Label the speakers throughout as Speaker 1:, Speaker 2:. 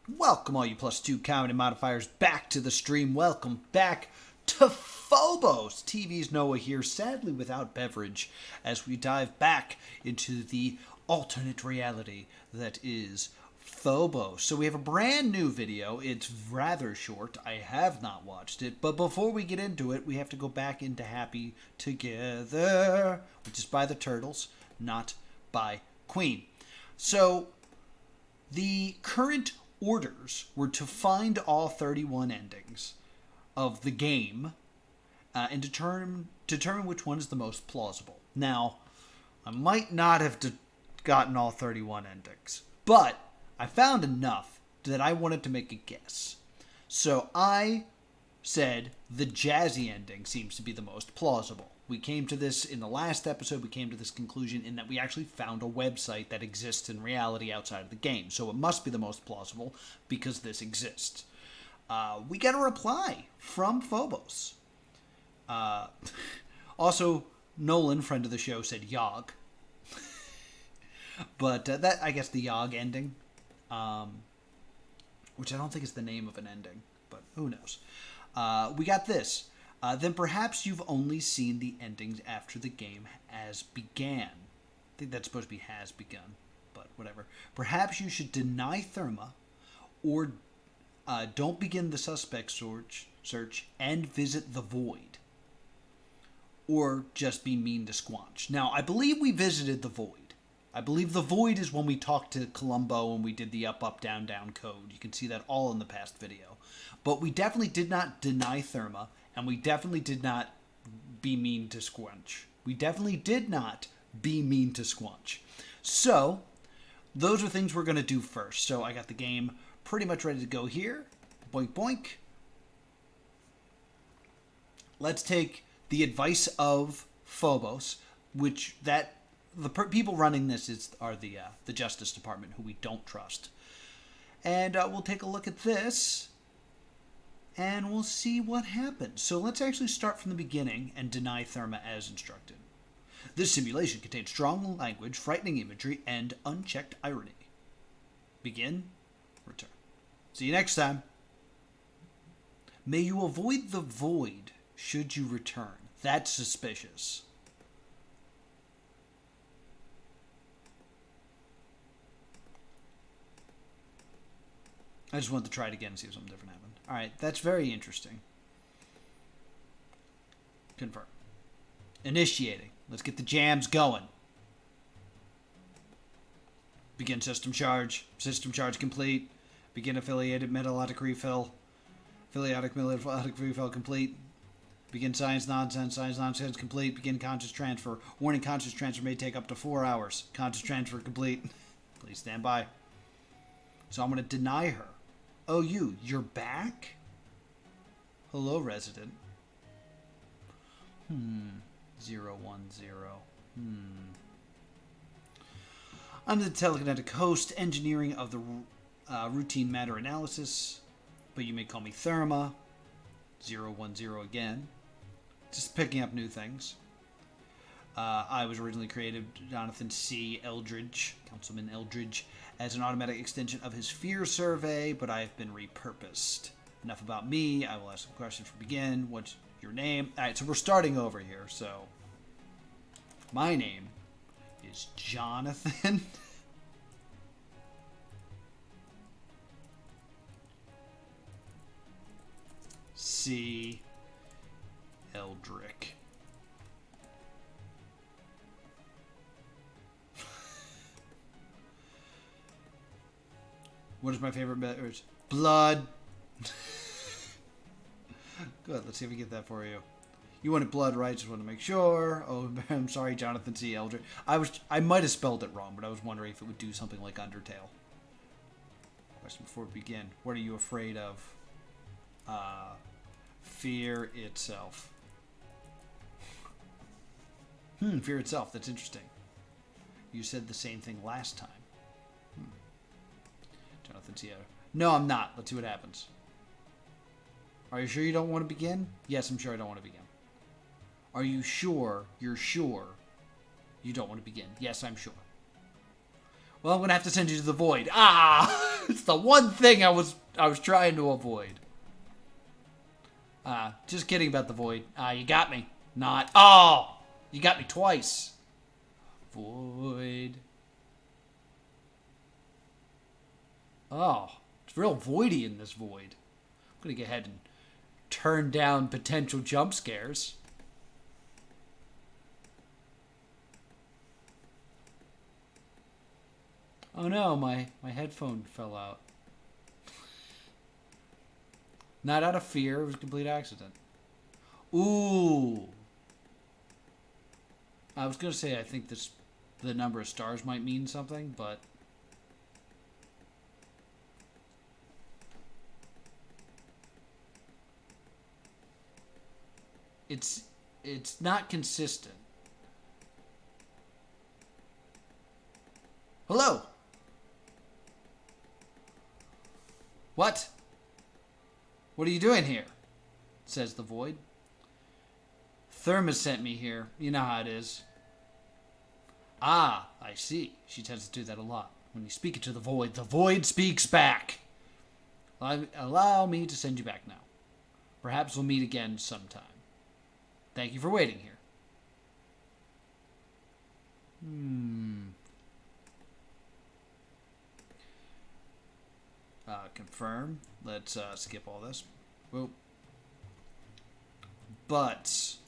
Speaker 1: Welcome, all you +2 comedy modifiers, back to the stream. Welcome back to Phobos. TV's Noah here, sadly without beverage, as we dive back into the alternate reality that is Phobos. So we have a brand new video. It's rather short. I have not watched it. But before we get into it, we have to go back into Happy Together, which is by the Turtles, not by Queen. So the current orders were to find all 31 endings of the game and determine which one is the most plausible. Now, I might not have gotten all 31 endings, but I found enough that I wanted to make a guess. So I said the jazzy ending seems to be the most plausible. We came to this in the last episode. We came to this conclusion in that we actually found a website that exists in reality outside of the game. So it must be the most plausible because this exists. We get a reply from Phobos. Also, Nolan, friend of the show, said Yog. But that, I guess, the Yog ending, which I don't think is the name of an ending, but who knows. We got this. Then perhaps you've only seen the endings after the game has began. I think that's supposed to be has begun, but whatever. Perhaps you should deny Therma, or don't begin the suspect search and visit the Void. Or just be mean to Squanch. Now, I believe we visited the Void. I believe the Void is when we talked to Columbo and we did the up, up, down, down code. You can see that all in the past video. But we definitely did not deny Therma, and we definitely did not be mean to Squanch. We definitely did not be mean to Squanch. So, those are things we're going to do first. So I got the game pretty much ready to go here. Boink, boink. Let's take the advice of Phobos, which the people running this are the Justice Department, who we don't trust. And we'll take a look at this, and we'll see what happens. So let's actually start from the beginning and deny Therma as instructed. This simulation contains strong language, frightening imagery, and unchecked irony. Begin, return. See you next time. May you avoid the Void should you return. That's suspicious. I just wanted to try it again and see if something different happened. Alright, that's very interesting. Confirm. Initiating. Let's get the jams going. Begin system charge. System charge complete. Begin affiliated melodic refill. Affiliatic melodic refill complete. Begin science nonsense complete. Begin conscious transfer. Warning, conscious transfer may take up to 4 hours. Conscious transfer complete. Please stand by. So I'm going to deny her. Oh, you're back? Hello, resident. 010. I'm the telekinetic host, engineering of the routine matter analysis, but you may call me Therma. 010 again. Just picking up new things. I was originally created, Jonathan C. Eldridge, Councilman Eldridge, as an automatic extension of his fear survey, but I have been repurposed. Enough about me. I will ask some questions for begin. What's your name? Alright, so we're starting over here. So, my name is Jonathan. C. Eldrick. What is my favorite beverage? Blood. Good. Let's see if we get that for you. You wanted blood, right? Just want to make sure. Oh, I'm sorry, Jonathan C. Eldridge. I might have spelled it wrong, but I was wondering if it would do something like Undertale. Question before we begin. What are you afraid of? Fear itself. Fear itself. That's interesting. You said the same thing last time. Jonathan C. No, I'm not. Let's see what happens. Are you sure you don't want to begin? Yes, I'm sure I don't want to begin. Are you sure you're sure you don't want to begin? Yes, I'm sure. Well, I'm going to have to send you to the void. Ah! It's the one thing I was trying to avoid. Just kidding about the void. You got me. Not. Oh! You got me twice. Void. Oh. It's real voidy in this void. I'm going to go ahead and turn down potential jump scares. Oh no, my headphone fell out. Not out of fear, it was a complete accident. Ooh. I was going to say I think the number of stars might mean something, but it's not consistent. Hello. What? What are you doing here? Says the void. Therma sent me here. You know how it is. Ah, I see. She tends to do that a lot. When you speak it to the void speaks back. Allow me to send you back now. Perhaps we'll meet again sometime. Thank you for waiting here. Confirm. Let's skip all this. Whoop. Butts.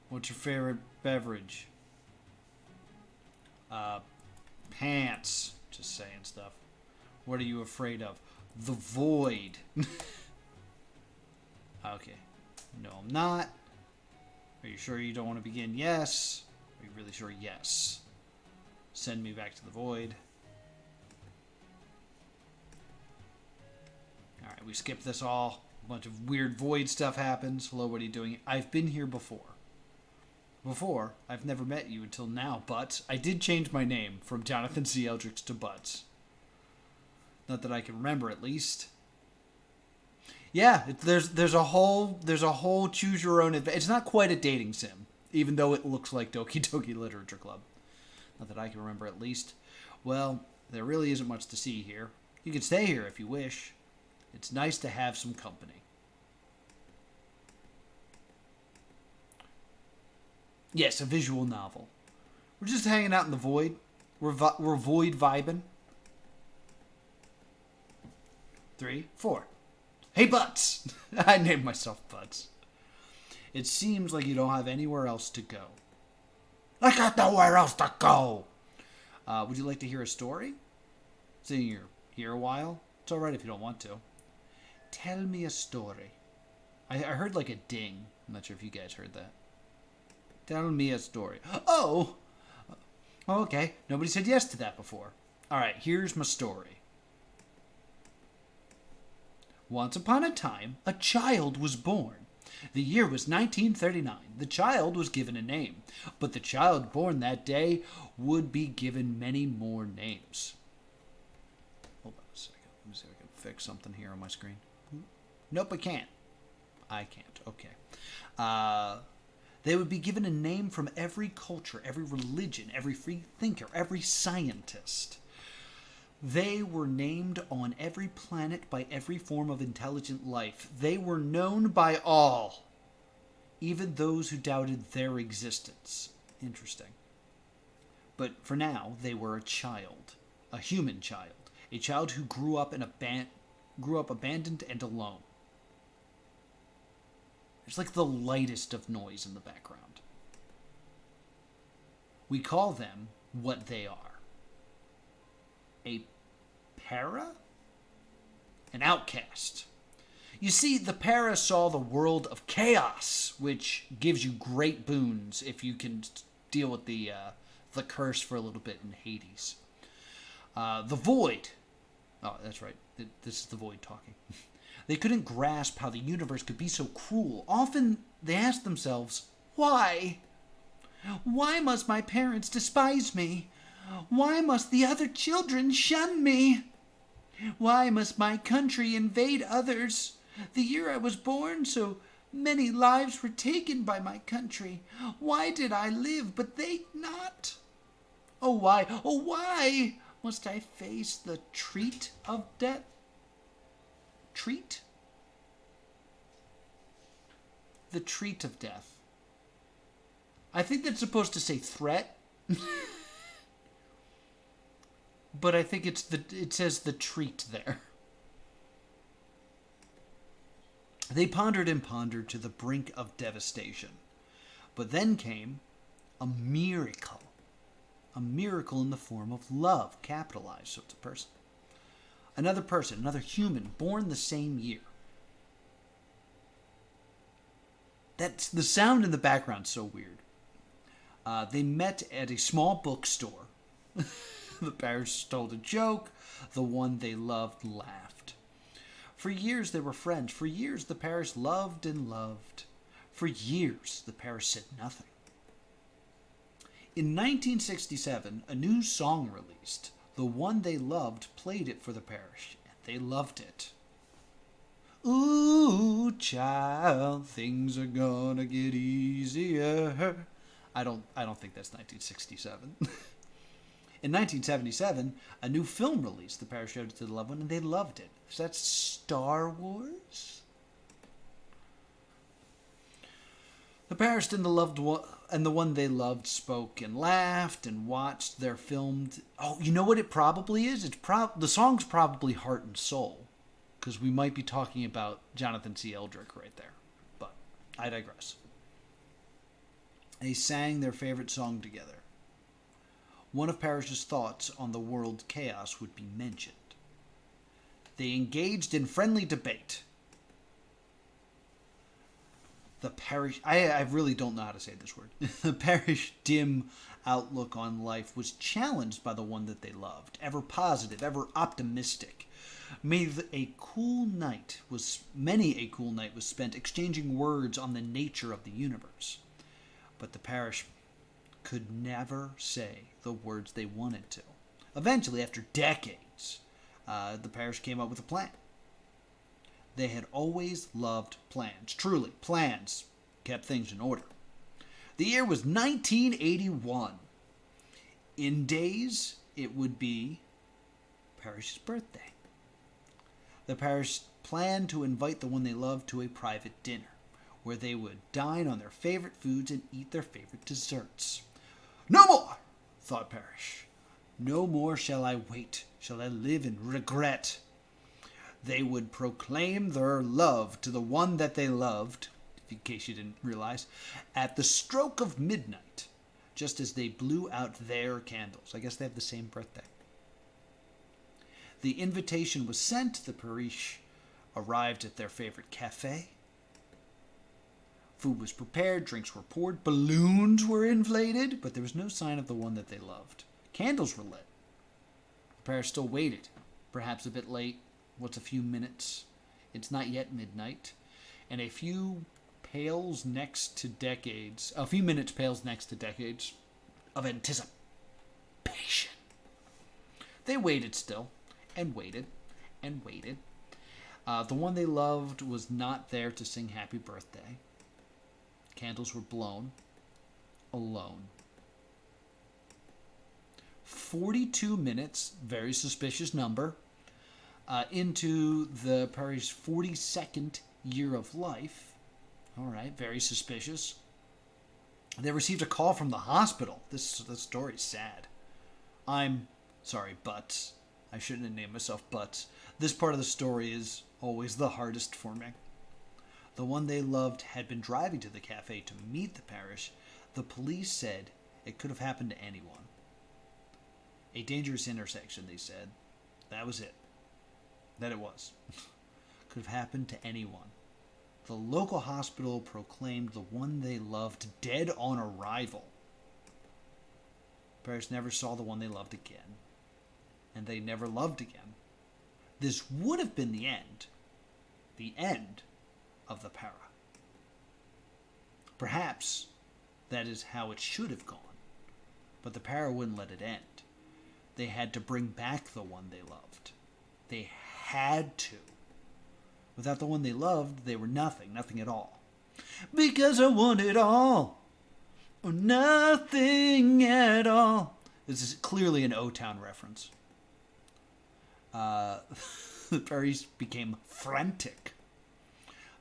Speaker 1: What's your favorite beverage? Pants. Just saying stuff. What are you afraid of? The void. Okay. No, I'm not. Are you sure you don't want to begin? Yes. Are you really sure? Yes. Send me back to the void. Alright, we skip this all. A bunch of weird void stuff happens. Hello, what are you doing? I've been here before. Before, I've never met you until now, but I did change my name from Jonathan C. Eldridge to Butts. Not that I can remember, at least. Yeah, there's a whole choose your own adventure. It's not quite a dating sim, even though it looks like Doki Doki Literature Club. Not that I can remember, at least. Well, there really isn't much to see here. You can stay here if you wish. It's nice to have some company. Yes, a visual novel. We're just hanging out in the void. We're void vibing. 3, 4. Hey, Butts! I named myself Butts. It seems like you don't have anywhere else to go. I got nowhere else to go! Would you like to hear a story? Seeing you're here a while? It's alright if you don't want to. Tell me a story. I heard like a ding. I'm not sure if you guys heard that. Tell me a story. Oh! Okay. Nobody said yes to that before. Alright, here's my story. Once upon a time, a child was born. The year was 1939. The child was given a name, but the child born that day would be given many more names. Hold on a second. Let me see if I can fix something here on my screen. Nope, I can't. I can't. Okay. They would be given a name from every culture, every religion, every free thinker, every scientist. They were named on every planet by every form of intelligent life. They were known by all, even those who doubted their existence. Interesting. But for now, they were a child, a human child, a child who grew up abandoned and alone. There's like the lightest of noise in the background. We call them what they are. A para? An outcast. You see, the para saw the world of chaos, which gives you great boons if you can deal with the curse for a little bit in Hades. The void. Oh, that's right. This is the void talking. They couldn't grasp how the universe could be so cruel. Often they asked themselves, why? Why must my parents despise me? Why must the other children shun me? Why must my country invade others? The year I was born, so many lives were taken by my country. Why did I live, but they not? Oh, why? Oh, why? must I face the treat of death? Treat? The treat of death. I think that's supposed to say threat. But I think it says the treat there. They pondered and pondered to the brink of devastation. But then came a miracle. A miracle in the form of love, capitalized, so it's a person. Another person, another human, born the same year. That's the sound in the background so weird. They met at a small bookstore. The parish told a joke. The one they loved laughed. For years they were friends. For years the parish loved and loved. For years the parish said nothing. In 1967, a new song released. The one they loved played it for the parish, and they loved it. Ooh, child, things are gonna get easier. I don't think that's 1967. In 1977, a new film released. The parish showed it to the loved one, and they loved it. So that's Star Wars? The parish and the one they loved spoke and laughed and watched their filmed. Oh, you know what it probably is? The song's probably Heart and Soul, because we might be talking about Jonathan C. Eldrick right there. But I digress. They sang their favorite song together. One of Parish's thoughts on the world chaos would be mentioned. They engaged in friendly debate. The parish, I really don't know how to say this word. The parish dim outlook on life was challenged by the one that they loved, ever positive, ever optimistic. Many a cool night was spent exchanging words on the nature of the universe. But the parish could never say the words they wanted to. Eventually, after decades, the parish came up with a plan. They had always loved plans. Truly, plans kept things in order. The year was 1981. In days, it would be parish's birthday. The parish planned to invite the one they loved to a private dinner, where they would dine on their favorite foods and eat their favorite desserts. No more, thought parish. No more shall I wait, shall I live in regret. They would proclaim their love to the one that they loved, in case you didn't realize, at the stroke of midnight, just as they blew out their candles. I guess they have the same birthday. The invitation was sent. The parish arrived at their favorite cafe. Food was prepared, drinks were poured, balloons were inflated, but there was no sign of the one that they loved. Candles were lit. The parish still waited, perhaps a bit late. What's a few minutes? It's not yet midnight. And a few minutes pales next to decades of anticipation. They waited still, and waited, and waited. The one they loved was not there to sing happy birthday. Candles were blown. Alone. 42 minutes, very suspicious number, into the parish's 42nd year of life. All right, very suspicious. They received a call from the hospital. This story is sad. I'm sorry, Butts. I shouldn't have named myself Butts. This part of the story is always the hardest for me. The one they loved had been driving to the cafe to meet the parish. The police said it could have happened to anyone. A dangerous intersection, they said. That was it. That it was. Could have happened to anyone. The local hospital proclaimed the one they loved dead on arrival. Parish never saw the one they loved again. And they never loved again. This would have been the end. The end of the para. Perhaps that is how it should have gone. But the para wouldn't let it end. They had to bring back the one they loved. They had to. Without the one they loved, they were nothing at all. Because I want it all, or nothing at all. This is clearly an O-Town reference. the fairies became frantic.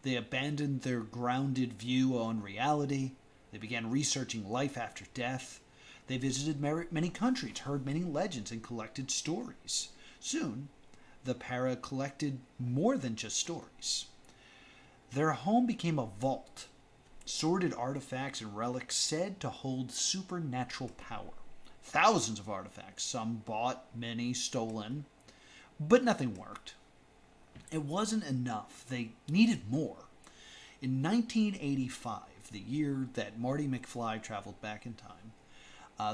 Speaker 1: They abandoned their grounded view on reality. They began researching life after death. They visited many countries, heard many legends, and collected stories. Soon, the para collected more than just stories. Their home became a vault, sorted artifacts and relics said to hold supernatural power. Thousands of artifacts, some bought, many stolen, but nothing worked. It wasn't enough. They needed more. In 1985, the year that Marty McFly traveled back in time,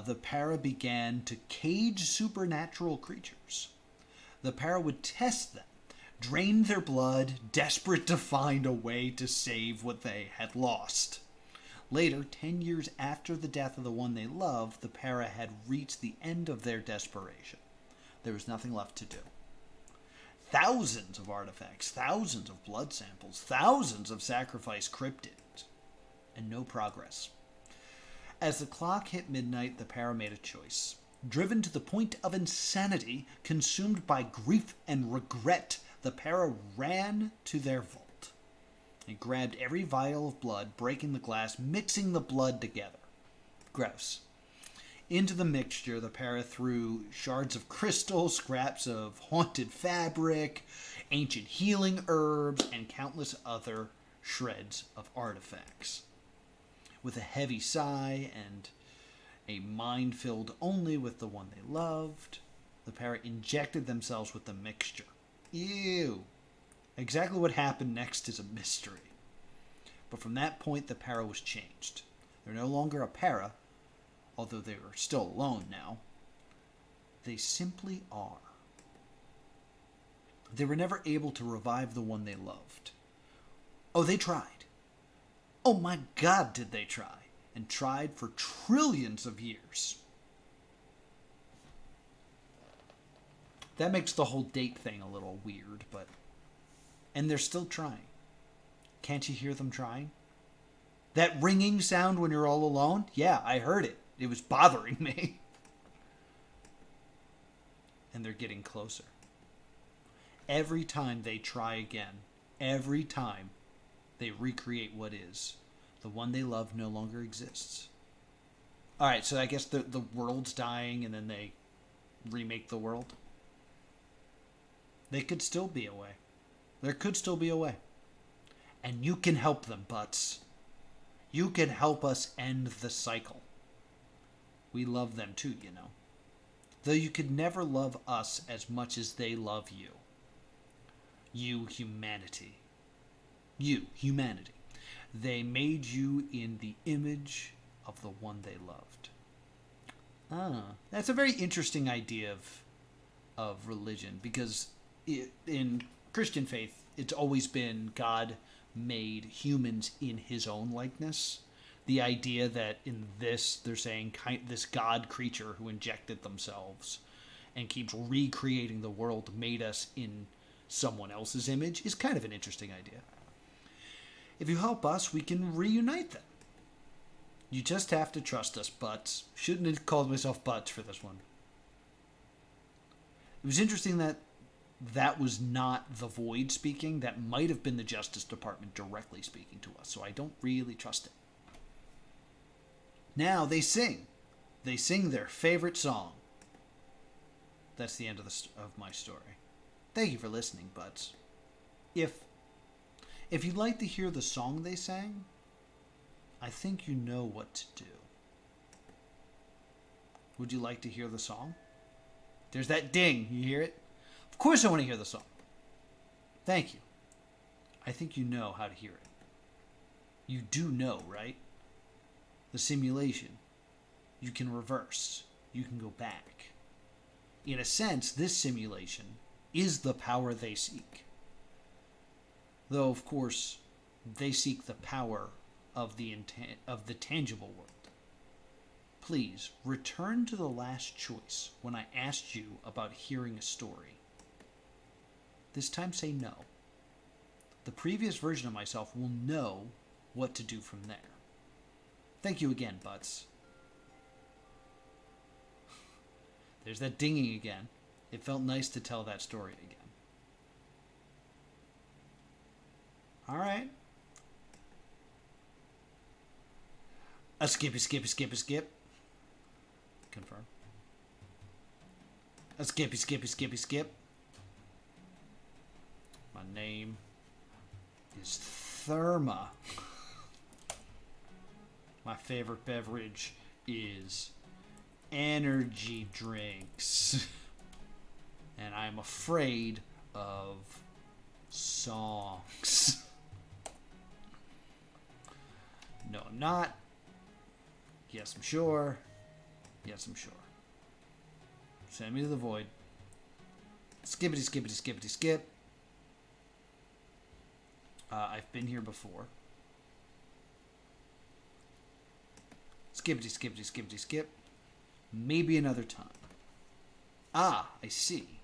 Speaker 1: the para began to cage supernatural creatures. The para would test them, drain their blood, desperate to find a way to save what they had lost. Later, 10 years after the death of the one they loved, the para had reached the end of their desperation. There was nothing left to do. Thousands of artifacts, thousands of blood samples, thousands of sacrificed cryptids, and no progress. As the clock hit midnight, the para made a choice. Driven to the point of insanity, consumed by grief and regret, the para ran to their vault. They grabbed every vial of blood, breaking the glass, mixing the blood together. Gross. Into the mixture, the para threw shards of crystal, scraps of haunted fabric, ancient healing herbs, and countless other shreds of artifacts. With a heavy sigh and a mind filled only with the one they loved, the para injected themselves with the mixture. Ew! Exactly what happened next is a mystery. But from that point, the para was changed. They're no longer a para, although they are still alone now. They simply are. They were never able to revive the one they loved. Oh, they tried. Oh my God, did they try? And tried for trillions of years. That makes the whole date thing a little weird, but... And they're still trying. Can't you hear them trying? That ringing sound when you're all alone? Yeah, I heard it. It was bothering me. And they're getting closer. Every time they try again, every time they recreate what is, the one they love no longer exists. Alright, so I guess the world's dying and then they remake the world. They could still be a way. There could still be a way. And you can help them, Butts. You can help us end the cycle. We love them too, you know. Though you could never love us as much as they love you. You, humanity. You, humanity. They made you in the image of the one they loved. That's a very interesting idea of religion, because in Christian faith, it's always been God made humans in his own likeness. The idea that in this, they're saying this God creature who injected themselves and keeps recreating the world made us in someone else's image is kind of an interesting idea. If you help us, we can reunite them. You just have to trust us, Butts. Shouldn't have called myself Butts for this one. It was interesting that that was not the Void speaking. That might have been the Justice Department directly speaking to us, so I don't really trust it. Now they sing. They sing their favorite song. That's the end of my story. Thank you for listening, Butts. If you'd like to hear the song they sang, I think you know what to do. Would you like to hear the song? There's that ding. You hear it? Of course I want to hear the song. Thank you. I think you know how to hear it. You do know, right? The simulation. You can reverse. You can go back. In a sense, this simulation is the power they seek. Though, of course, they seek the power of the tangible world. Please, return to the last choice when I asked you about hearing a story. This time say no. The previous version of myself will know what to do from there. Thank you again, Butts. There's that dinging again. It felt nice to tell that story again. All right. A skip. Confirm. A skip. My name is Therma. My favorite beverage is energy drinks. And I'm afraid of songs. No, I'm not. Yes, I'm sure. Yes, I'm sure. Send me to the void. Skip. I've been here before. Skip. Maybe another time. Ah, I see.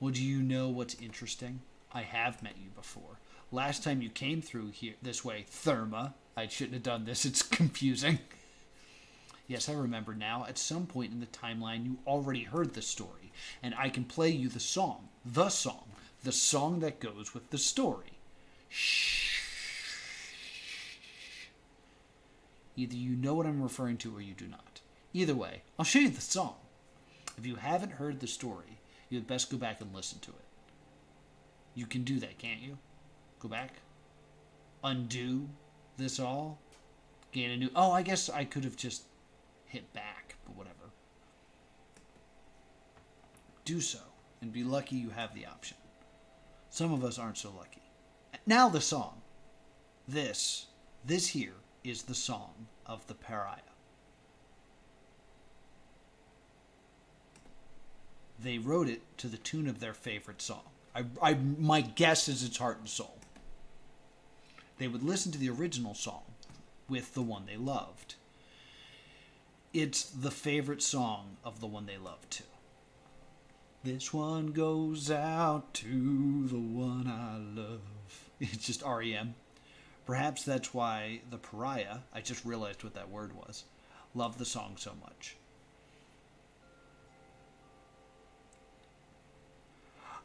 Speaker 1: Well, do you know what's interesting? I have met you before. Last time you came through here this way, Therma. I shouldn't have done this. It's confusing. Yes, I remember now. At some point in the timeline, you already heard the story, and I can play you the song that goes with the story. Shh. Either you know what I'm referring to or you do not. Either way, I'll show you the song. If you haven't heard the story, you had best go back and listen to it. You can do that, can't you? Go back. Undo this all. Gain a new... Oh, I guess I could have just hit back, but whatever. Do so, and be lucky you have the option. Some of us aren't so lucky. Now the song. This here is the song of the pariah. They wrote it to the tune of their favorite song. My guess is it's Heart and Soul. They would listen to the original song with the one they loved. It's the favorite song of the one they loved too. This one goes out to the one I love. It's just REM. Perhaps that's why the pariah, I just realized what that word was, loved the song so much.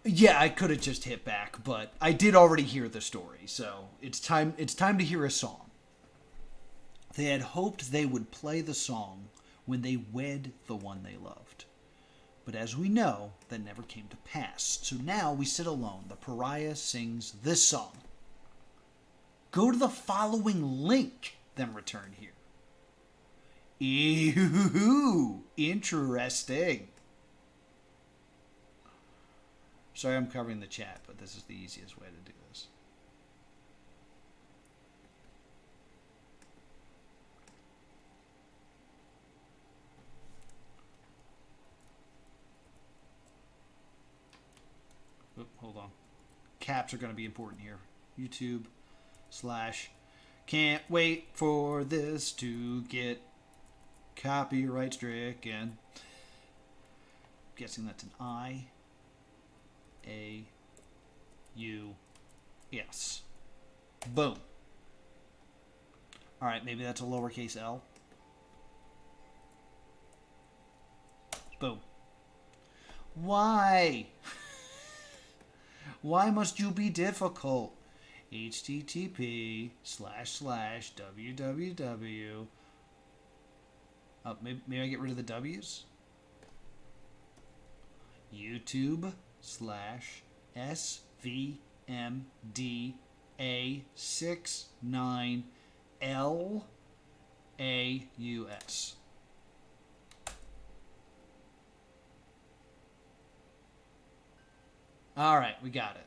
Speaker 1: Yeah, I could have just hit back, but I did already hear the story, so it's time to hear a song. They had hoped they would play the song when they wed the one they loved. But as we know, that never came to pass. So now we sit alone. The pariah sings this song. Go to the following link, then return here. Ew, interesting. Sorry I'm covering the chat, but this is the easiest way to do this. Oop, hold on. Caps are going to be important here. YouTube / can't wait for this to get copyright stricken. Guessing that's an I. A-U-S. Boom. Alright, maybe that's a lowercase l. Boom. Why? Why must you be difficult? http / www. Oh, maybe I get rid of the W's? YouTube /SVMDA69LAUS. All right, we got it.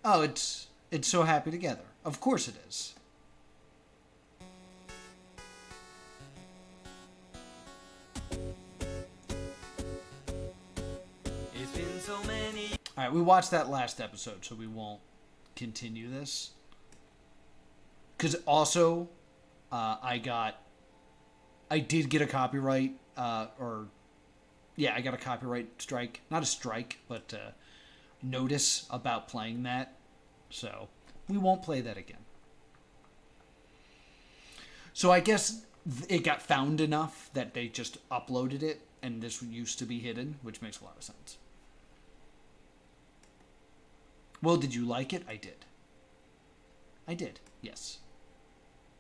Speaker 1: Oh, it's So Happy Together. Of course it is. Alright, we watched that last episode, so we won't continue this. Because also, I did get a copyright, I got a copyright strike. Not a strike, but notice about playing that. So, we won't play that again. So I guess it got found enough that they just uploaded it, And this used to be hidden, which makes a lot of sense. Well, did you like it? I did. I did, yes.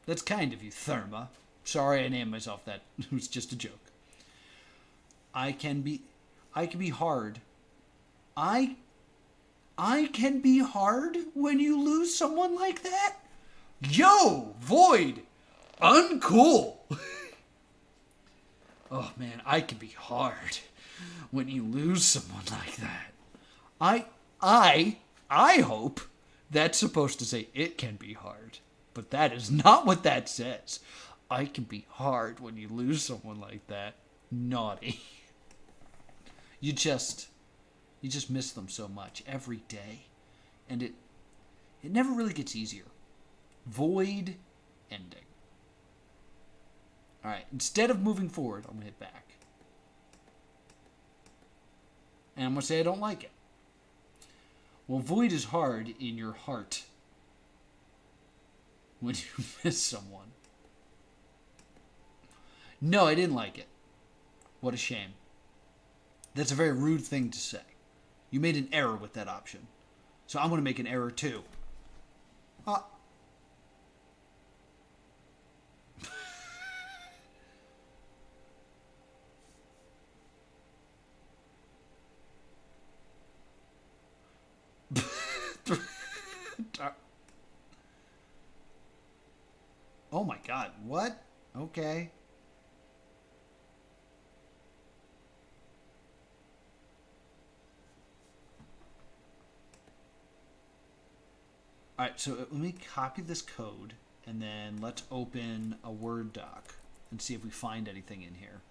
Speaker 1: That's kind of you, Therma. Sorry I named myself that. It was just a joke. I can be hard. I can be hard when you lose someone like that? Yo, Void! Uncool! Oh man, I can be hard when you lose someone like that. I hope that's supposed to say it can be hard. But that is not what that says. I can be hard when you lose someone like that. Naughty. You just miss them so much every day. And it never really gets easier. Void ending. Alright, instead of moving forward, I'm going to hit back. And I'm going to say I don't like it. Well, void is hard in your heart when you miss someone. No, I didn't like it. What a shame. That's a very rude thing to say. You made an error with that option. So I'm going to make an error too. Oh my god, what? Okay. Alright, so let me copy this code, and then let's open a Word doc and see if we find anything in here.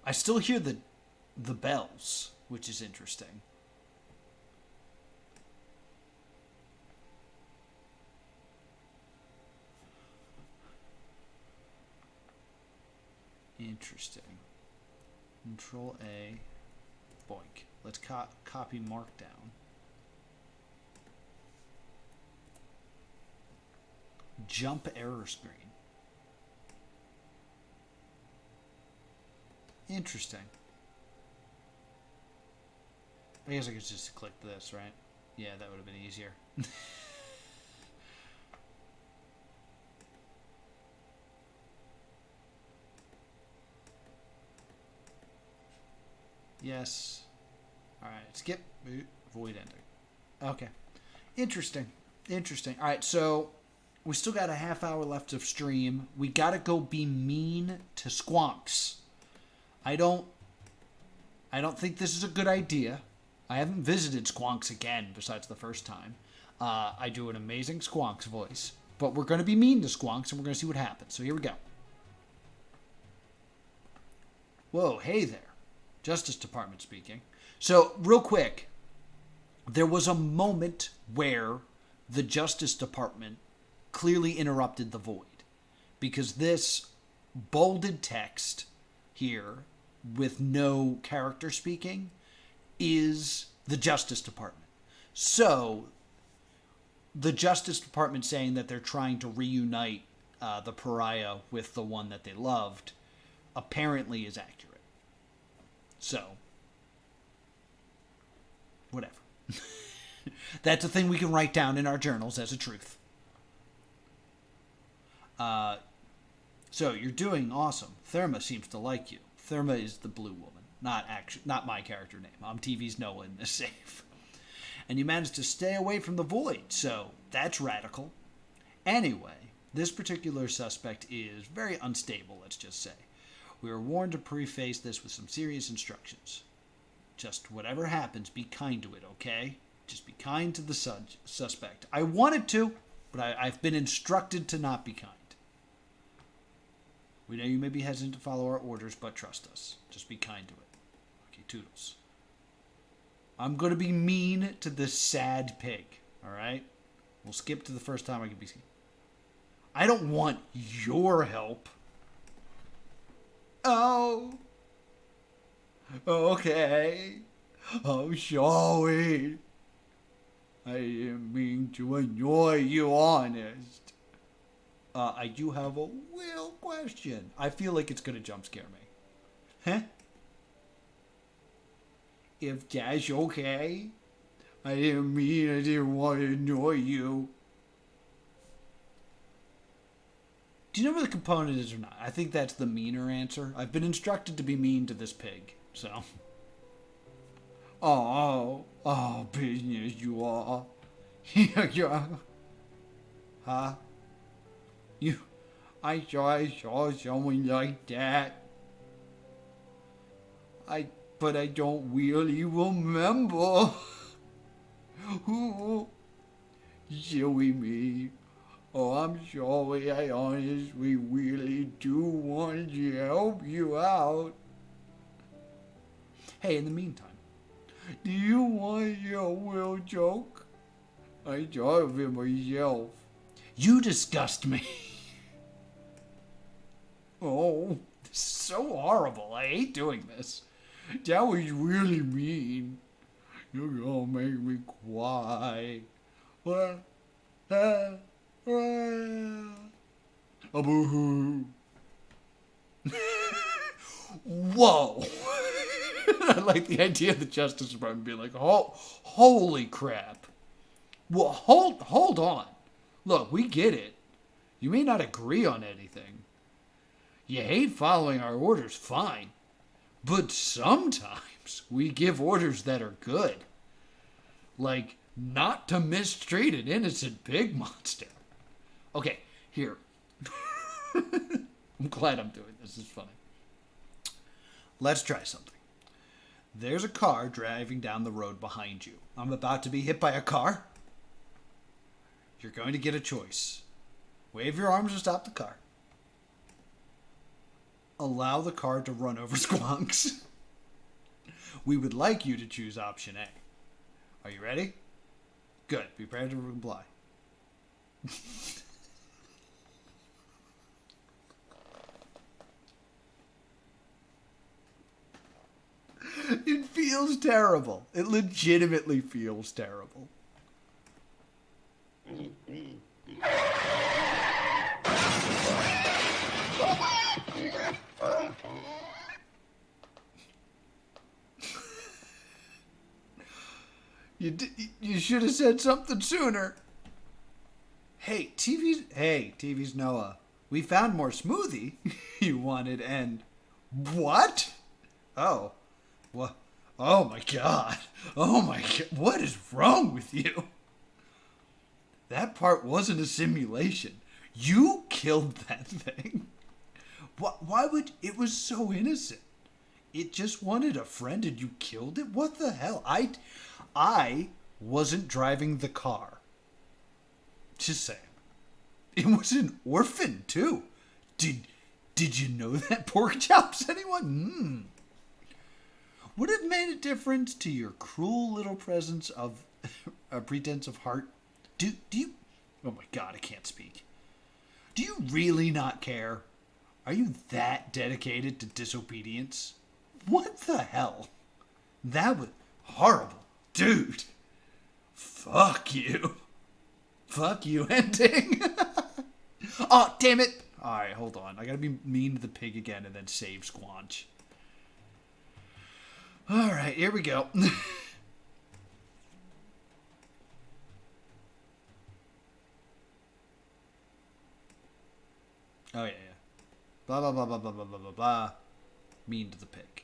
Speaker 1: I still hear the bells, which is interesting. Interesting. Control A. Boink. Let's copy Markdown. Jump error screen. Interesting. I guess I could just click this, right? Yeah, that would have been easier. Yes. Alright, skip. Void ending. Okay. Interesting. Interesting. Alright, so we still got a half hour left of stream. We gotta go be mean to squonks. I don't think this is a good idea. I haven't visited Squonks again besides the first time. I do an amazing Squonks voice. But we're going to be mean to Squonks and we're going to see what happens. So here we go. Whoa, hey there. Justice Department speaking. So real quick, there was a moment where the Justice Department clearly interrupted the void. Because this bolded text here with no character speaking is the Justice Department. So the Justice Department saying that they're trying to reunite the pariah with the one that they loved apparently is accurate. So, whatever. That's a thing we can write down in our journals as a truth. So you're doing awesome. Therma seems to like you. Therma is the blue woman, not my character name. I'm TV's Noah in this save. And you managed to stay away from the void, so that's radical. Anyway, this particular suspect is very unstable, let's just say. We were warned to preface this with some serious instructions. Just whatever happens, be kind to it, okay? Just be kind to the suspect. I wanted to, but I've been instructed to not be kind. We know you may be hesitant to follow our orders, but trust us. Just be kind to it. Okay, toodles. I'm going to be mean to this sad pig, all right? We'll skip to the first time I can be seen. I don't want your help. Oh. Okay. Oh, shall we? I didn't mean to annoy you, honest. I do have a real question. I feel like it's gonna jump scare me. Huh? If that's okay. I didn't want to annoy you. Do you know where the component is or not? I think that's the meaner answer. I've been instructed to be mean to this pig, so. Business you are. Yeah. Huh? I saw someone like that. But I don't really remember. Ooh, silly me. Oh, I'm sorry. I honestly really do want to help you out. Hey, in the meantime, do you want to hear a real joke? I thought of it myself. You disgust me. Oh, this is so horrible. I hate doing this. That was really mean. You're gonna make me cry. Boo-hoo. Whoa. I like the idea of the Justice Department being like, oh, holy crap. Well, hold on. Look, we get it. You may not agree on anything. You hate following our orders, fine. But sometimes we give orders that are good. Like, not to mistreat an innocent pig monster. Okay, here. I'm glad I'm doing this. This is funny. Let's try something. There's a car driving down the road behind you. I'm about to be hit by a car. You're going to get a choice. Wave your arms to stop the car. Allow the car to run over Squonks. We would like you to choose option A. Are you ready? Good. Be prepared to comply. It feels terrible. It legitimately feels terrible. You should have said something sooner. Hey, TV's Noah. We found more smoothie you wanted and... What? Oh. What? Oh my god. Oh my god. What is wrong with you? That part wasn't a simulation. You killed that thing. Why would... It was so innocent. It just wanted a friend and you killed it? What the hell? I wasn't driving the car. Just saying. It was an orphan, too. Did you know that, pork chops, anyone? Would it have made a difference to your cruel little presence of a pretense of heart? Do you... Oh my god, I can't speak. Do you really not care? Are you that dedicated to disobedience? What the hell? That was horrible. Dude. Fuck you. Fuck you, ending. Oh, damn it. Alright, hold on. I gotta be mean to the pig again and then save Squanch. Alright, here we go. Oh, yeah. Blah, blah, blah, blah, blah, blah, blah, blah, blah. Mean to the pig.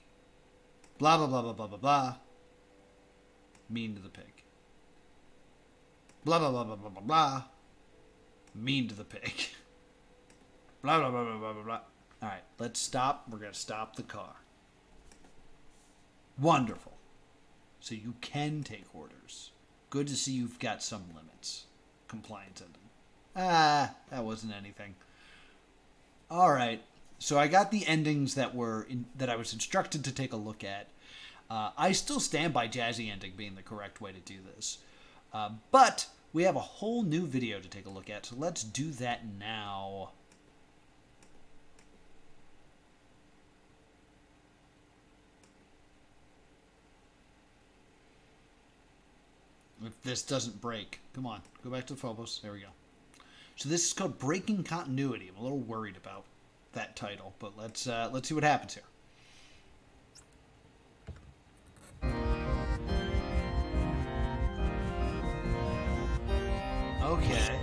Speaker 1: Blah, blah, blah, blah, blah, blah, blah. Mean to the pig. Blah, blah, blah, blah, blah, blah, blah. Mean to the pig. Blah, blah, blah, blah, blah, blah, blah. Alright, let's stop. We're going to stop the car. Wonderful. So you can take orders. Good to see you've got some limits. Compliance ending. That wasn't anything. Alright, so I got the endings that I was instructed to take a look at. I still stand by Jazzy ending being the correct way to do this. But we have a whole new video to take a look at, so let's do that now. if this doesn't break. Come on, go back to Phobos. There we go. So this is called Breaking Continuity. I'm a little worried about that title, but let's see what happens here. Okay.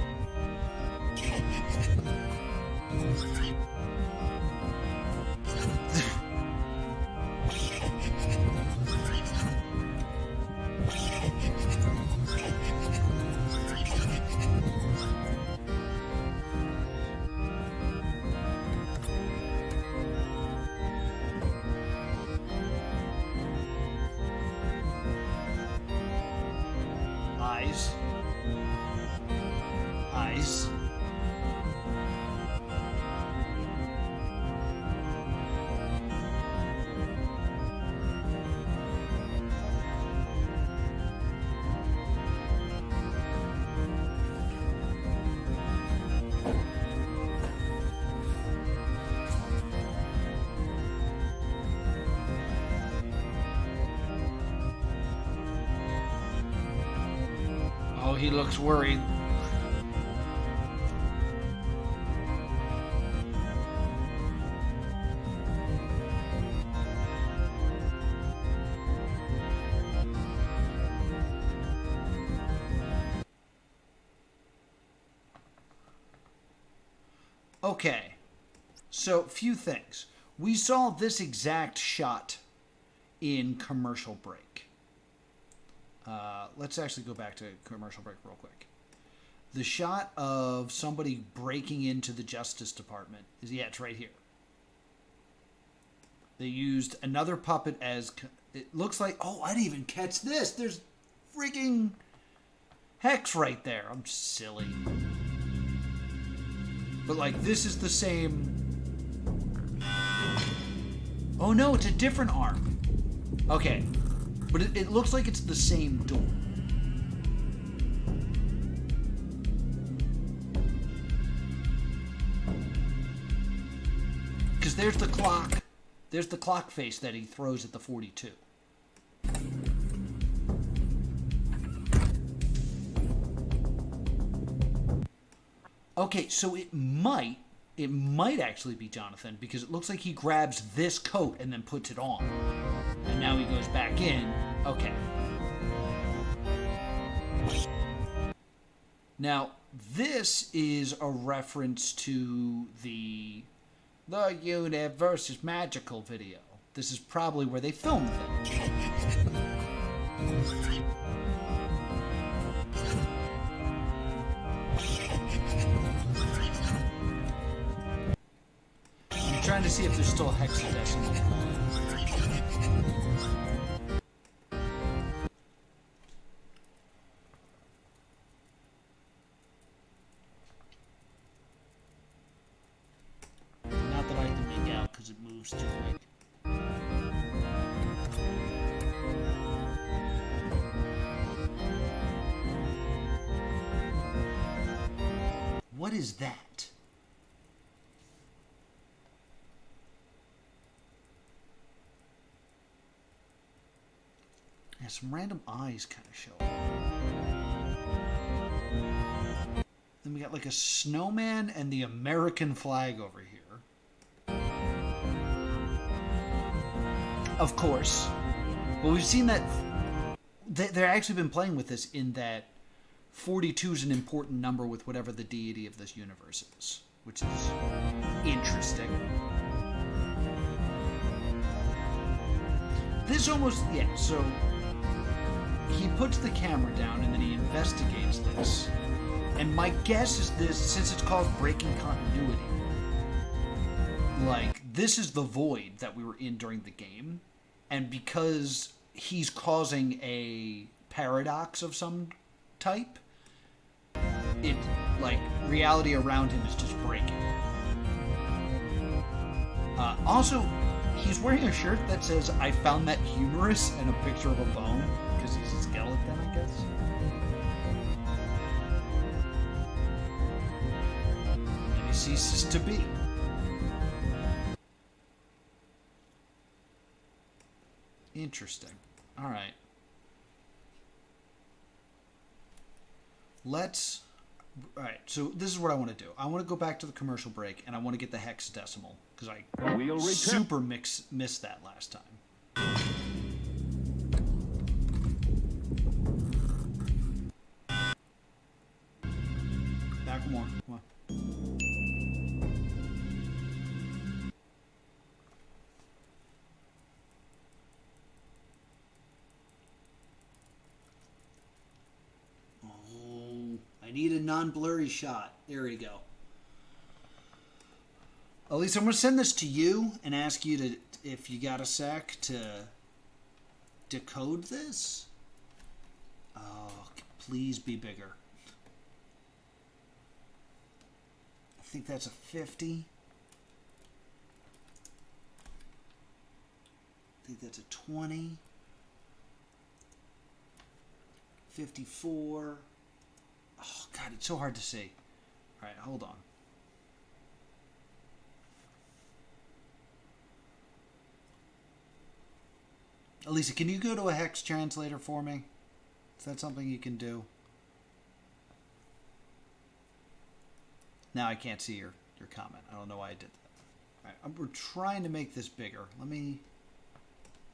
Speaker 1: Eyes. Eyes. Oh, he looks worried. Okay, so few things. We saw this exact shot in Commercial Break. Let's actually go back to Commercial Break real quick. The shot of somebody breaking into the Justice Department is, yeah, it's right here. They used another puppet as, it looks like, oh, I didn't even catch this. There's freaking Hex right there. I'm silly. But, like, this is the same. Oh, no, it's a different arm. Okay. But it looks like it's the same door. Because there's the clock. There's the clock face that he throws at the 42. Okay, so it might actually be Jonathan, because it looks like he grabs this coat and then puts it on. And now he goes back in. Okay. Now, this is a reference to the universe is magical video. This is probably where they filmed it. I'm trying to see if there's still hexadecimal. Not that I can make out because it moves too quick. What is that? Yeah, some random eyes kind of show up. Then we got like a snowman and the American flag over here. Of course. Well, we've seen that they've actually been playing with this in that 42 is an important number with whatever the deity of this universe is, which is interesting. This almost, yeah, so he puts the camera down and then he investigates this. And my guess is this, since it's called Breaking Continuity, like, this is the void that we were in during the game. And because he's causing a paradox of some type, it, like, reality around him is just breaking. Also, he's wearing a shirt that says, "I found that humorous," and a picture of a bone, because he's a skeleton, I guess. And he ceases to be. Interesting. Alright. Let's... All right, so this is what I want to do. I want to go back to the commercial break, and I want to get the hexadecimal, because I super missed that last time. Back more. Come on. I need a non-blurry shot. There we go. Elise, I'm going to send this to you and ask you to, if you got a sec, to decode this. Oh, please be bigger. I think that's a 50. I think that's a 20. 54. Oh, God, it's so hard to see. All right, hold on. Elisa, can you go to a hex translator for me? Is that something you can do? Now I can't see your comment. I don't know why I did that. All right, we're trying to make this bigger. Let me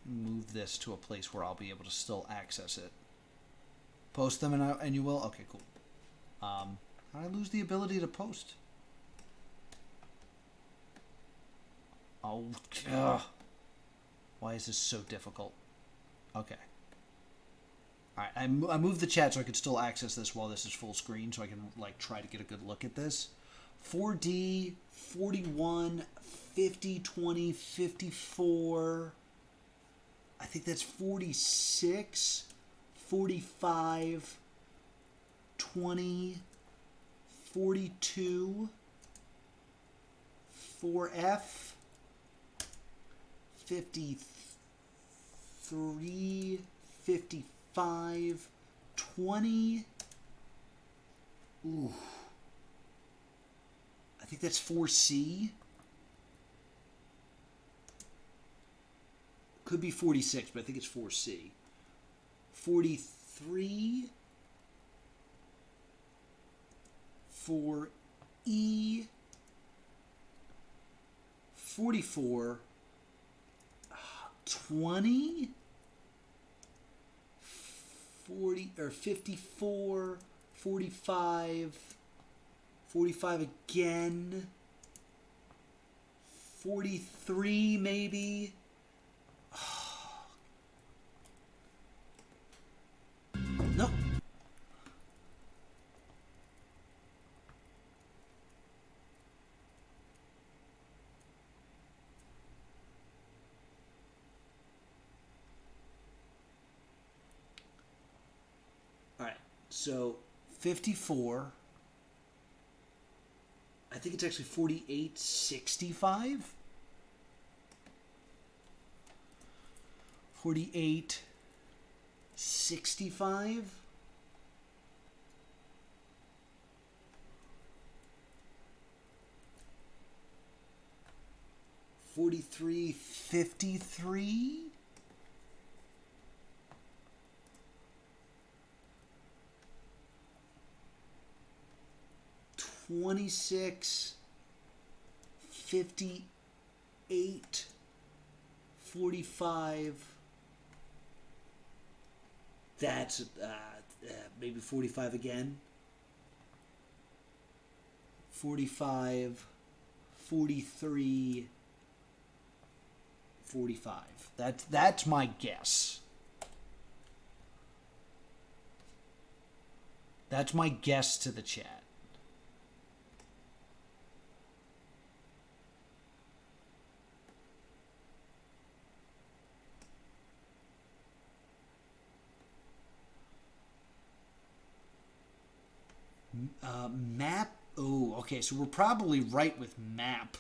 Speaker 1: move this to a place where I'll be able to still access it. Post them and you will? Okay, cool. How did I lose the ability to post? Oh, ugh. Why is this so difficult? Okay. All right, I moved the chat so I could still access this while this is full screen, so I can like try to get a good look at this. 4D, 41, 50, 20, 54. I think that's 46, 45, 20, 42, 4F, 53, 55, 20. Ooh. I think that's 4C. Could be 46, but I think it's 4C. 43. 4E. 44. 20. 40 or 54. 45. 45 again. 43 maybe. Nope. All right. So 54. I think it's actually 4865. 4865. 4353. 26, 58, 45. That's maybe 45 again. 45, 43, 45. That's my guess. That's my guess to the chat. Map. Oh, okay. So we're probably right with map.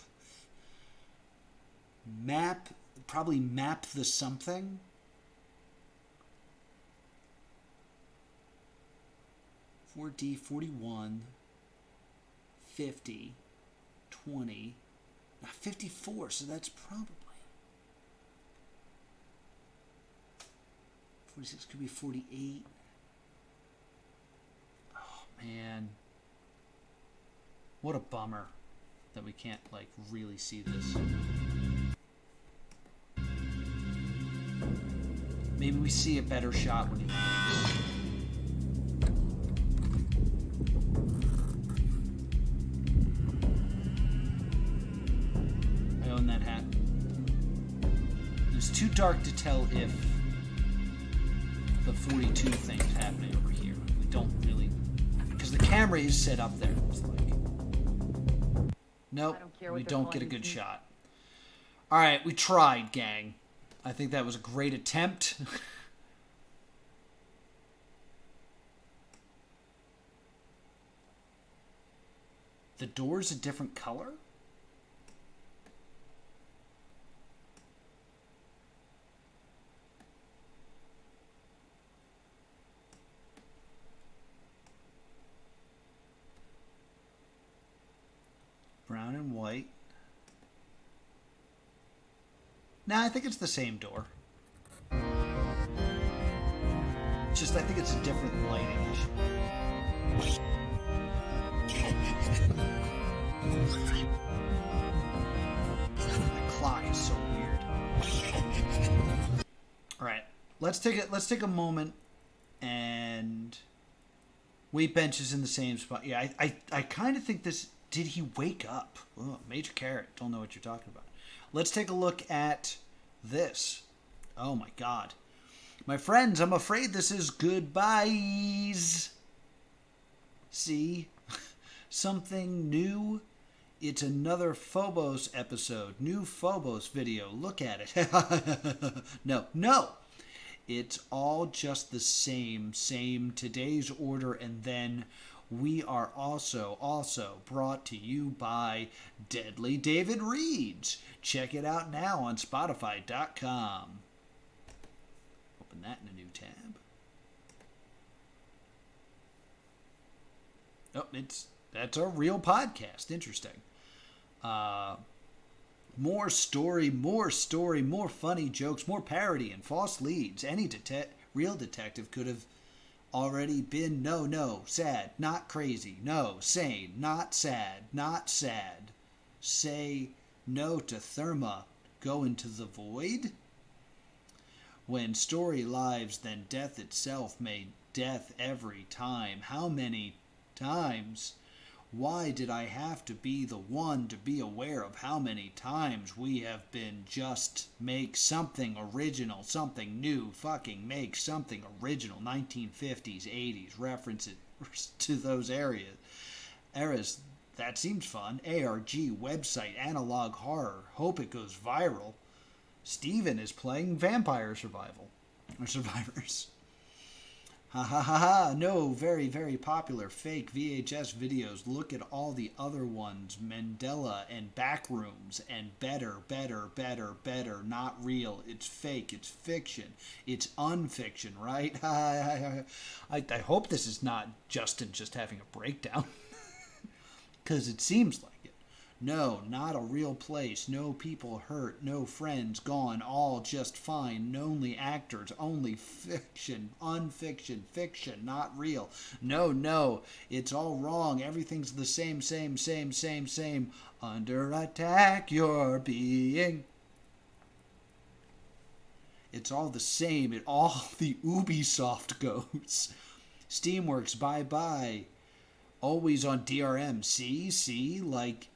Speaker 1: Map. Probably map the something. D 41, 50, 20, 54. So that's probably 46. Could be 48. Man. What a bummer that we can't, like, really see this. Maybe we see a better shot when he leaves. I own that hat. It's too dark to tell if the 42 thing's happening over here. We don't really... Because the camera is set up there. It's like... Nope, we don't get a good shot. Alright, we tried, gang. I think that was a great attempt. The door's a different color? Brown and white. Nah, I think it's the same door. Just, I think it's a different lighting issue. That clock is so weird. Alright, let's take a moment and weight bench is in the same spot. Yeah, I kind of think this... Did he wake up? Oh, Major Carrot. Don't know what you're talking about. Let's take a look at this. Oh my god. My friends, I'm afraid this is goodbyes. See? Something new. It's another Phobos episode. New Phobos video. Look at it. No. It's all just the same today's order, and then we are also brought to you by Deadly David Reads. Check it out now on Spotify.com. Open that in a new tab. Oh, that's a real podcast. Interesting. More story, more funny jokes, more parody and false leads. Any real detective could have already been no, sad, not crazy, no, sane, not sad, not sad. Say no to Therma, go into the void? When story lives, then death itself made death every time. How many times? Why did I have to be the one to be aware of how many times we have been just make something original, something new, fucking make something original, 1950s, 80s, references to those eras. That seems fun. ARG, website, analog horror. Hope it goes viral. Steven is playing Vampire Survival. Or Survivors. Ha ha ha ha, no, very, very popular fake VHS videos. Look at all the other ones. Mandela and Backrooms and better, not real. It's fake, it's fiction, it's unfiction, right? I hope this is not Justin just having a breakdown. Because it seems like it. No, not a real place. No people hurt. No friends gone. All just fine. Only actors. Only fiction. Unfiction. Fiction. Not real. No. It's all wrong. Everything's the same. Under attack you're being. It's all the same. It all the Ubisoft goes. Steamworks. Bye. Always on DRM. See? Like...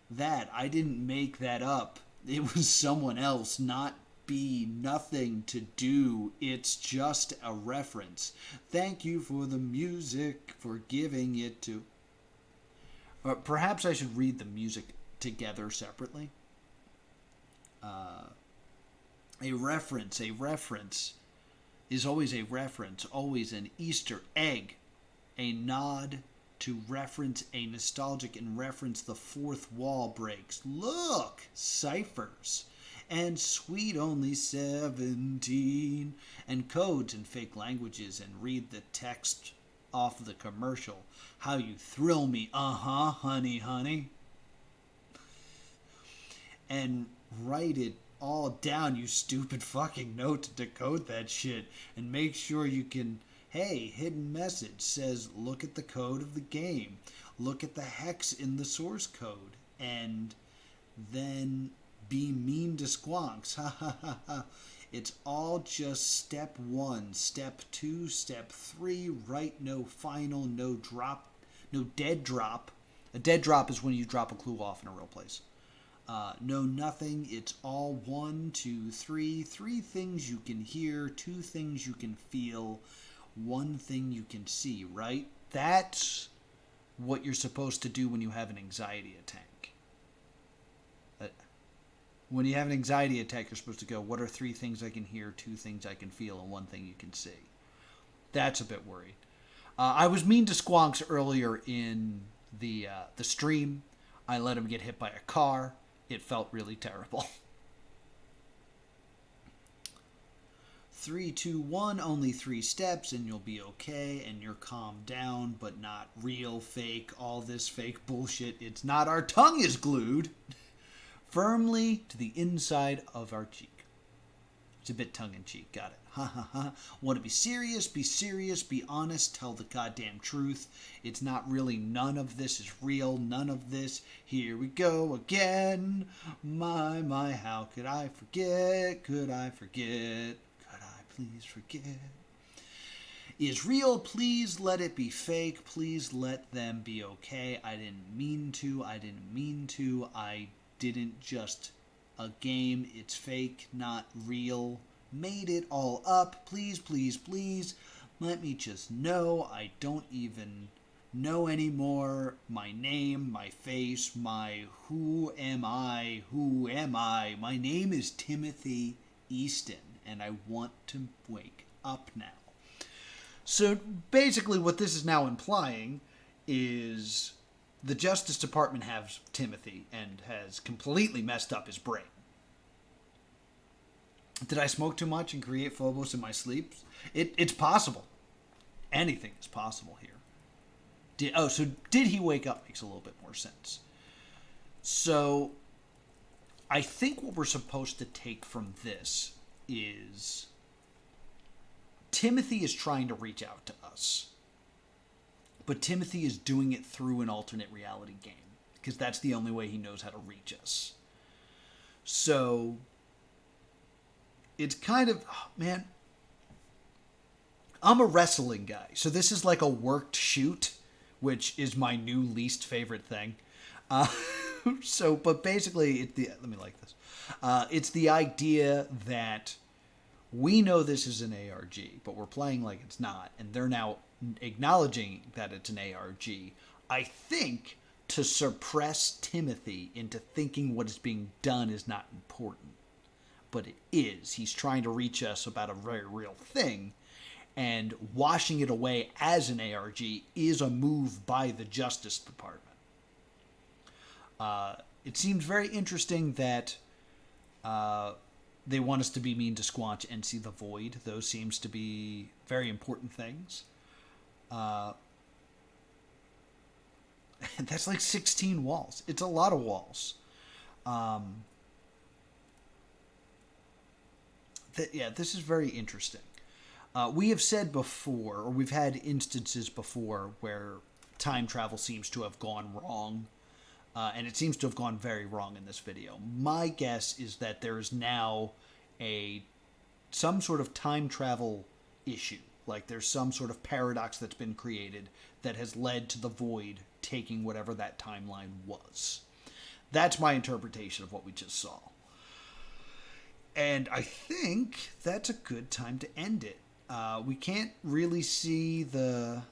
Speaker 1: that. I didn't make that up. It was someone else, not be nothing to do. It's just a reference. Thank you for the music, for giving it to... perhaps I should read the music together separately. A reference is always a reference, always an Easter egg, a nod to reference a nostalgic and reference the fourth wall breaks. Look! Ciphers. And sweet only 17. And codes and fake languages and read the text off the commercial. How you thrill me. Honey. And write it all down, you stupid fucking note, to decode that shit. And make sure you can Hey, hidden message says look at the code of the game. Look at the hex in the source code. And then be mean to squonks. Ha ha ha ha. It's all just step 1, step 2, step 3, right, no final, no drop, no dead drop. A dead drop is when you drop a clue off in a real place. No nothing, it's all 1, 2, 3, 3 things you can hear, 2 things you can feel, 1 thing you can see, right? That's what you're supposed to do when you have an anxiety attack. When you have an anxiety attack, you're supposed to go, what are 3 things I can hear, 2 things I can feel, and 1 thing you can see? That's a bit worried. I was mean to Squonks earlier in the stream. I let him get hit by a car. It felt really terrible. 3, 2, 1, only 3 steps, and you'll be okay, and you're calmed down, but not real, fake, all this fake bullshit. It's not. Our tongue is glued firmly to the inside of our cheek. It's a bit tongue-in-cheek, got it. Ha ha ha. Want to be serious, be honest, tell the goddamn truth. It's not really, none of this is real, none of this. Here we go again. My, how could I forget? Could I forget? Could I please forget? Is real, please let it be fake. Please let them be okay. I didn't mean to. I didn't just a game. It's fake, not real. Made it all up. Please, please, please. Let me just know. I don't even know anymore. My name, my face, my who am I? Who am I? My name is Timothy Easton, and I want to wake up now. So basically what this is now implying is the Justice Department has Timothy and has completely messed up his brain. Did I smoke too much and create Phobos in my sleep? It's possible. Anything is possible here. So did he wake up makes a little bit more sense. So I think what we're supposed to take from this is Timothy is trying to reach out to us. But Timothy is doing it through an alternate reality game, because that's the only way he knows how to reach us. So it's kind of, man, I'm a wrestling guy. So this is like a worked shoot, which is my new least favorite thing. But basically, let me like this. It's the idea that we know this is an ARG, but we're playing like it's not, and they're now acknowledging that it's an ARG, I think, to suppress Timothy into thinking what is being done is not important. But it is. He's trying to reach us about a very real thing, and washing it away as an ARG is a move by the Justice Department. It seems very interesting that they want us to be mean to Squanch and see the void. Those seems to be very important things. That's like 16 walls. It's a lot of walls. This is very interesting. We have said before, or we've had instances before, where time travel seems to have gone wrong. And it seems to have gone very wrong in this video. My guess is that there is now some sort of time travel issue. Like there's some sort of paradox that's been created that has led to the void taking whatever that timeline was. That's my interpretation of what we just saw. And I think that's a good time to end it. We can't really see the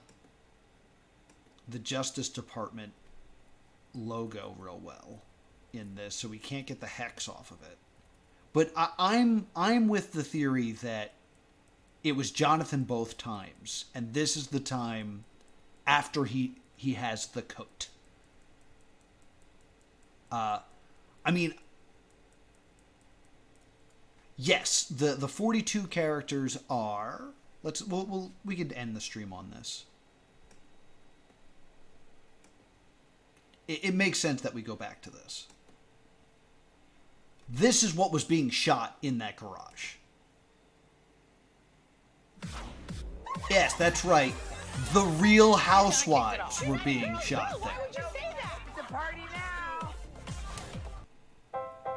Speaker 1: Justice Department logo real well in this, so we can't get the hex off of it. But I'm with the theory that it was Jonathan both times, and this is the time after he has the coat. Yes, the 42 characters are. We could end the stream on this. It makes sense that we go back to this. This is what was being shot in that garage. Yes, that's right. The Real Housewives were being shot there.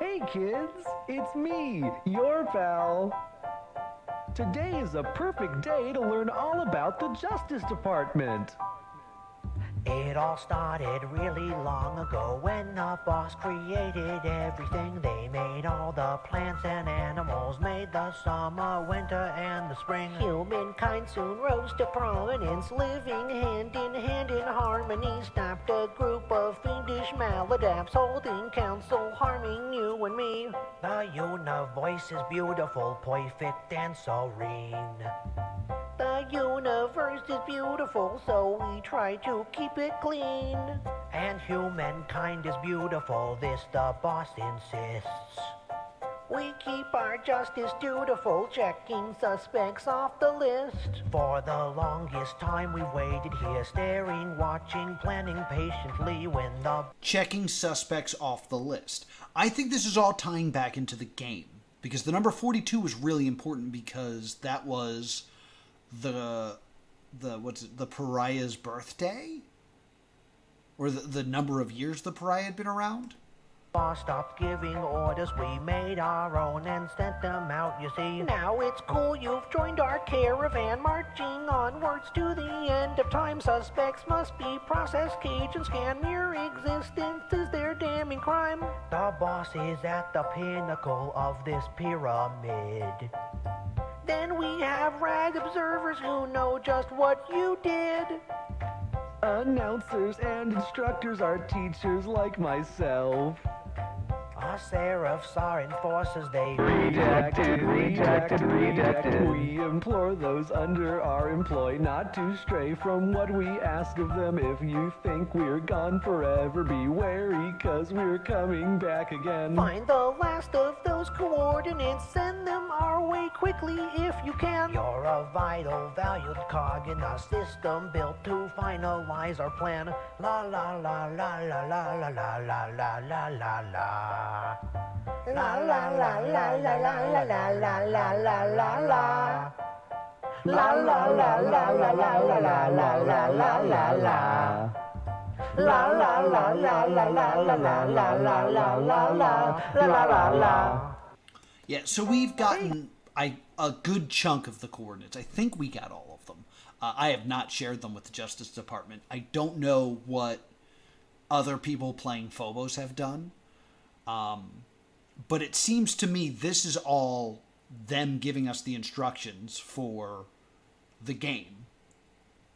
Speaker 2: Hey kids, it's me, your pal. Today is a perfect day to learn all about the Justice Department.
Speaker 3: It all started really long ago when the boss created everything. They made all the plants and animals, made the summer, winter, and the spring. Humankind soon rose to prominence, living hand in harmony. Stopped a group of fiendish maladapts holding council, harming you and me. The universe is beautiful, perfect, and serene. The universe is beautiful, so we try to keep it clean. And humankind is beautiful, this the boss insists. We keep our justice dutiful, checking suspects off the list. For the longest time we waited here, staring, watching, planning patiently when the...
Speaker 1: Checking suspects off the list. I think this is all tying back into the game, because the number 42 was really important because that was the pariah's birthday? Or the number of years the pariah had been around?
Speaker 3: Boss stopped giving orders, we made our own and sent them out, you see. Now it's cool, you've joined our caravan, marching onwards to the end of time. Suspects must be processed, caged, and scanned. Mere existence is their damning crime. The boss is at the pinnacle of this pyramid. Then we have rag observers who know just what you did.
Speaker 2: Announcers and instructors are teachers like myself.
Speaker 3: Our seraphs are enforcers, they
Speaker 2: Rejected. We implore those under our employ not to stray from what we ask of them. If you think we're gone forever, be wary, 'cause we're coming back again.
Speaker 3: find the last of those coordinates, send them our way quickly if you can. You're a vital, valued cog in a system built to finalize our plan. La la la la la la la la la la la la la. La la la la la la la la la la la la la. La la la la la la la la la la la la la. La la la la la la la la la la la la la la.
Speaker 1: Yeah, so we've gotten a good chunk of the coordinates. I think we got all of them. I have not shared them with the Justice Department. I don't know what other people playing Phobos have done. But it seems to me this is all them giving us the instructions for the game,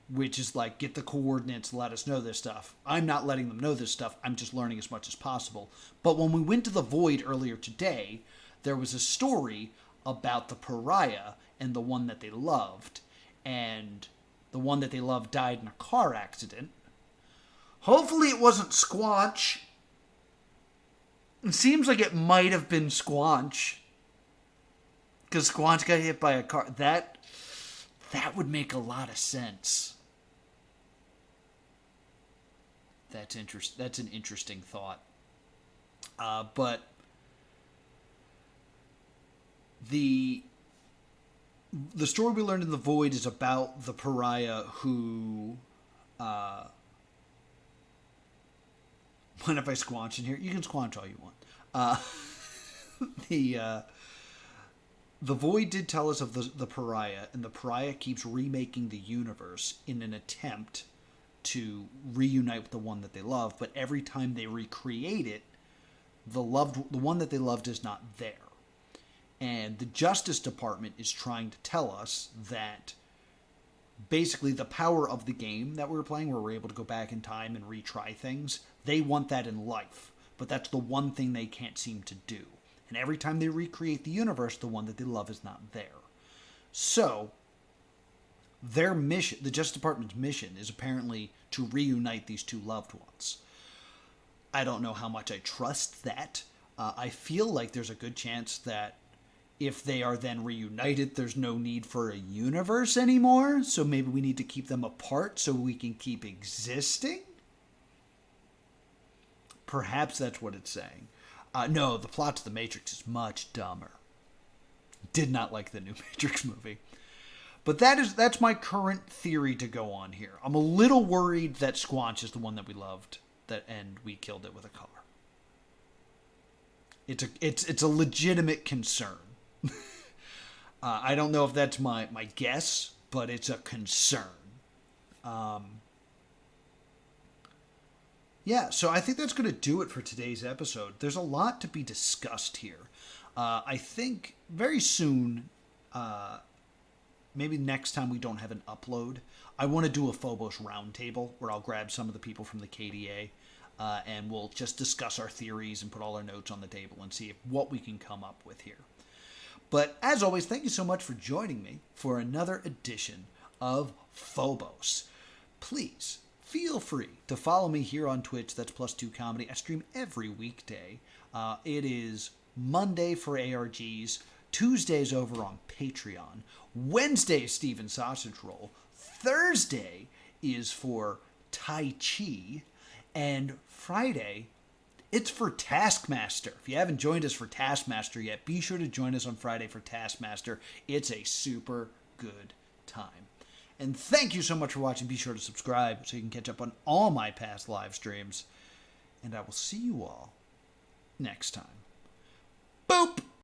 Speaker 1: which is like, get the coordinates, let us know this stuff. I'm not letting them know this stuff. I'm just learning as much as possible. But when we went to the Void earlier today, there was a story about the pariah and the one that they loved. And the one that they loved died in a car accident. Hopefully it wasn't Squanch. It seems like it might have been Squanch. Because Squanch got hit by a car. That would make a lot of sense. That's an interesting thought. But the story we learned in the Void is about the pariah who... Mind if I squanch in here? You can squanch all you want. The Void did tell us of the pariah, and the pariah keeps remaking the universe in an attempt to reunite with the one that they love, but every time they recreate it, the one that they loved is not there. And the Justice Department is trying to tell us that basically the power of the game that we were playing, where we're able to go back in time and retry things, they want that in life. But that's the one thing they can't seem to do. And every time they recreate the universe, the one that they love is not there. So, their mission, the Justice Department's mission, is apparently to reunite these two loved ones. I don't know how much I trust that. I feel like there's a good chance that if they are then reunited, there's no need for a universe anymore. So maybe we need to keep them apart so we can keep existing? Perhaps that's what it's saying. No, the plot to The Matrix is much dumber. Did not like the new Matrix movie. But that's my current theory to go on here. I'm a little worried that Squanch is the one that we loved, and we killed it with a car. It's a legitimate concern. I don't know if that's my guess, but it's a concern. Yeah, so I think that's going to do it for today's episode. There's a lot to be discussed here. I think very soon, maybe next time we don't have an upload, I want to do a Phobos roundtable where I'll grab some of the people from the KDA and we'll just discuss our theories and put all our notes on the table and see what we can come up with here. But as always, thank you so much for joining me for another edition of Phobos. Please feel free to follow me here on Twitch. That's +2 Comedy. I stream every weekday. It is Monday for ARGs, Tuesdays over on Patreon, Wednesday is Steven Sausage Roll, Thursday is for Tai Chi, and Friday it's for Taskmaster. If you haven't joined us for Taskmaster yet, be sure to join us on Friday for Taskmaster. It's a super good time. And thank you so much for watching. Be sure to subscribe so you can catch up on all my past live streams. And I will see you all next time. Boop!